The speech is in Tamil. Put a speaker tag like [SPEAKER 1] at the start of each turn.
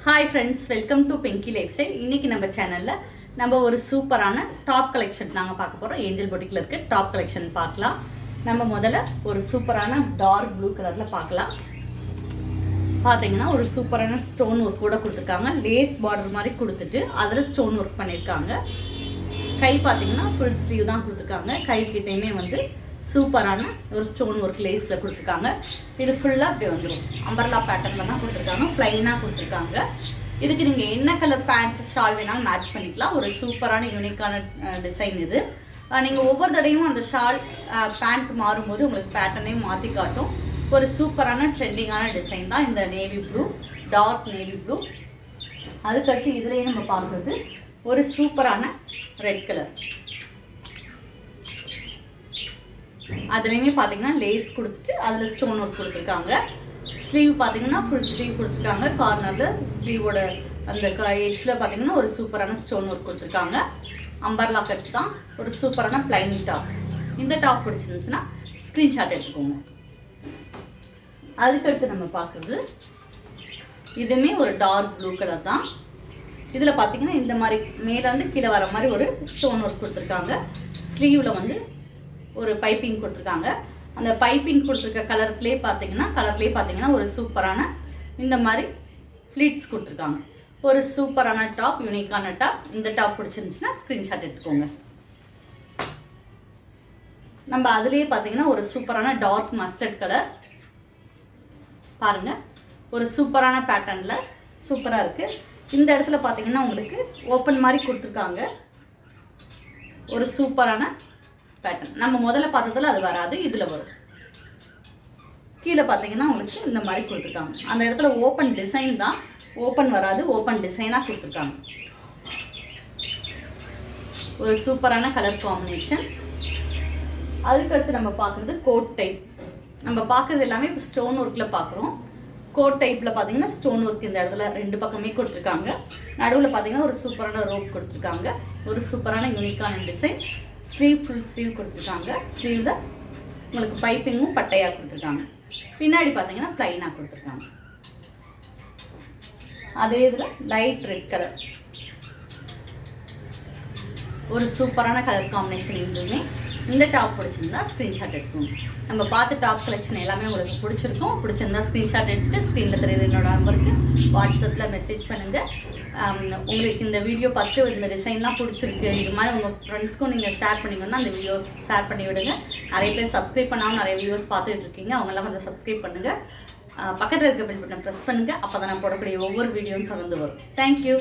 [SPEAKER 1] Hi friends, welcome to Pinki life style. இன்றைக்கி நம்ம சேனலில் நம்ம ஒரு சூப்பரான டாப் கலெக்ஷன் நாங்கள் பார்க்க போகிறோம். ஏஞ்சல் பொட்டிக்கில் இருக்க டாப் கலெக்ஷன் பார்க்கலாம். நம்ம முதல்ல ஒரு சூப்பரான டார்க் ப்ளூ கலரில் பார்க்கலாம். பார்த்தீங்கன்னா ஒரு சூப்பரான ஸ்டோன் ஒர்க் கூட கொடுத்துருக்காங்க. லேஸ் பார்டர் மாதிரி கொடுத்துட்டு அதில் ஸ்டோன் ஒர்க் பண்ணியிருக்காங்க. கை பார்த்தீங்கன்னா ஃபுல் ஸ்லீவ் தான் கொடுத்துருக்காங்க. கை கிட்டேயுமே வந்து சூப்பரான ஒரு ஸ்டோன் ஒர்க் லேஸில் கொடுத்துருக்காங்க. இது ஃபுல்லாக அப்படி வந்துடும். அம்பர்லா பேட்டர்னில் தான் கொடுத்துருக்காங்க. ப்ளைனாக கொடுத்துருக்காங்க. இதுக்கு நீங்கள் என்ன கலர் பேண்ட் ஷால் வேணாலும் மேட்ச் பண்ணிக்கலாம். ஒரு சூப்பரான யூனிக்கான டிசைன் இது. நீங்கள் ஒவ்வொரு தடையும் அந்த ஷால் பேண்ட் மாறும்போது உங்களுக்கு பேட்டர்னையும் மாற்றி காட்டும். ஒரு சூப்பரான ட்ரெண்டிங்கான டிசைன் தான் இந்த navy blue, dark navy blue. அதுக்கடுத்து இதுலேயே நம்ம பார்க்குறது ஒரு சூப்பரான ரெட் கலர். அதுலேயுமே பார்த்தீங்கன்னா லேஸ் கொடுத்துட்டு அதில் ஸ்டோன் ஒர்க் கொடுத்துருக்காங்க. ஸ்லீவ் பார்த்தீங்கன்னா ஃபுல் ஸ்லீவ் கொடுத்துருக்காங்க. கார்னரில் ஸ்லீவோட அந்த எட்ஜில் பார்த்தீங்கன்னா ஒரு சூப்பரான ஸ்டோன் ஒர்க் கொடுத்துருக்காங்க. அம்பர்லா கட் தான். ஒரு சூப்பரான பிளைன் டாப். இந்த டாப் பிடிச்சிருந்துச்சுன்னா ஸ்க்ரீன்ஷாட் எடுத்துக்கோங்க. அதுக்கடுத்து நம்ம பார்க்குறது இதுவுமே ஒரு டார்க் ப்ளூ கலர் தான். இதில் பார்த்தீங்கன்னா இந்த மாதிரி மேலேருந்து கீழே வர மாதிரி ஒரு ஸ்டோன் ஒர்க் கொடுத்துருக்காங்க. ஸ்லீவில் வந்து ஒரு பைப்பிங் கொடுத்துருக்காங்க. அந்த பைப்பிங் கொடுத்துருக்க கலர்லேயே பார்த்தீங்கன்னா ஒரு சூப்பரான இந்த மாதிரி ஃப்ளீட்ஸ் கொடுத்துருக்காங்க. ஒரு சூப்பரான டாப், யூனிக்கான டாப். இந்த டாப் பிடிச்சிருந்துச்சுன்னா ஸ்க்ரீன்ஷாட் எடுத்துக்கோங்க. நம்ம அதுலேயே பார்த்தீங்கன்னா ஒரு சூப்பரான டார்க் மஸ்டர்ட் கலர் பாருங்கள். ஒரு சூப்பரான பேட்டர்னில் சூப்பராக இருக்குது. இந்த இடத்துல பார்த்தீங்கன்னா உங்களுக்கு ஓப்பன் மாதிரி கொடுத்துருக்காங்க. ஒரு சூப்பரான பேட்டர்ன். நம்ம முதல்ல பார்த்ததில் அது வராது, இதில் வரும். கீழே பார்த்தீங்கன்னா உங்களுக்கு இந்த மாதிரி கொடுத்துருக்காங்க. அந்த இடத்துல ஓப்பன் டிசைன் தான், ஓப்பன் வராது, ஓப்பன் டிசைனாக கொடுத்துருக்காங்க. ஒரு சூப்பரான கலர் காம்பினேஷன். அதுக்கடுத்து நம்ம பார்க்குறது கோட் டைப். நம்ம பார்க்குறது எல்லாமே இப்போ ஸ்டோன் ஒர்க்கில் பார்க்குறோம். கோட் டைப்பில் பார்த்தீங்கன்னா ஸ்டோன் ஒர்க் இந்த இடத்துல ரெண்டு பக்கமே கொடுத்துருக்காங்க. நடுவில் பார்த்தீங்கன்னா ஒரு சூப்பரான ரோப் கொடுத்துருக்காங்க. ஒரு சூப்பரான யூனிக்கான டிசைன். ஸ்லீவ் ஃபுல் ஸ்லீவ் கொடுத்துருக்காங்க. ஸ்லீவில் உங்களுக்கு பைப்பிங்கும் பட்டையாக கொடுத்துருக்காங்க. பின்னாடி பார்த்தீங்கன்னா ப்ளைனாக கொடுத்துருக்காங்க. அதே இதில் லைட் ரெட் கலர். ஒரு சூப்பரான கலர் காம்பினேஷன். இதுவுமே இந்த டாப் பிடிச்சிருந்தா ஸ்க்ரீன்ஷாட் எடுத்துக்கோங்க. நம்ம பார்த்து டாப் கலெக்ஷன் எல்லாமே உங்களுக்கு பிடிச்சிருக்கும். பிடிச்சிருந்தா ஸ்க்ரீன்ஷாட் எடுத்துகிட்டு ஸ்க்ரீனில் தெரியுற என்னோட நம்பருக்கு வாட்ஸ்அப்பில் மெசேஜ் பண்ணுங்கள். உங்களுக்கு இந்த வீடியோ பார்த்து இந்த டிசைன்லாம் பிடிச்சிருக்கு, இது மாதிரி உங்கள் ஃப்ரெண்ட்ஸ்க்கும் நீங்கள் ஷேர் பண்ணிக்கணும்னா அந்த வீடியோ ஷேர் பண்ணி விடுங்க. நிறைய பேர் சப்ஸ்கிரைப் பண்ணாமல் நிறைய வீடியோஸ் பார்த்துட்டு இருக்கீங்க. அவங்கெல்லாம் கொஞ்சம் சப்ஸ்கிரைப் பண்ணுங்கள். பக்கத்தில் இருக்க பெல் பட்டனை ப்ரெஸ் பண்ணுங்கள். அப்போ தான் நான் போடக்கூடிய ஒவ்வொரு வீடியோவும் தொடர்ந்து வரும். தேங்க்யூ.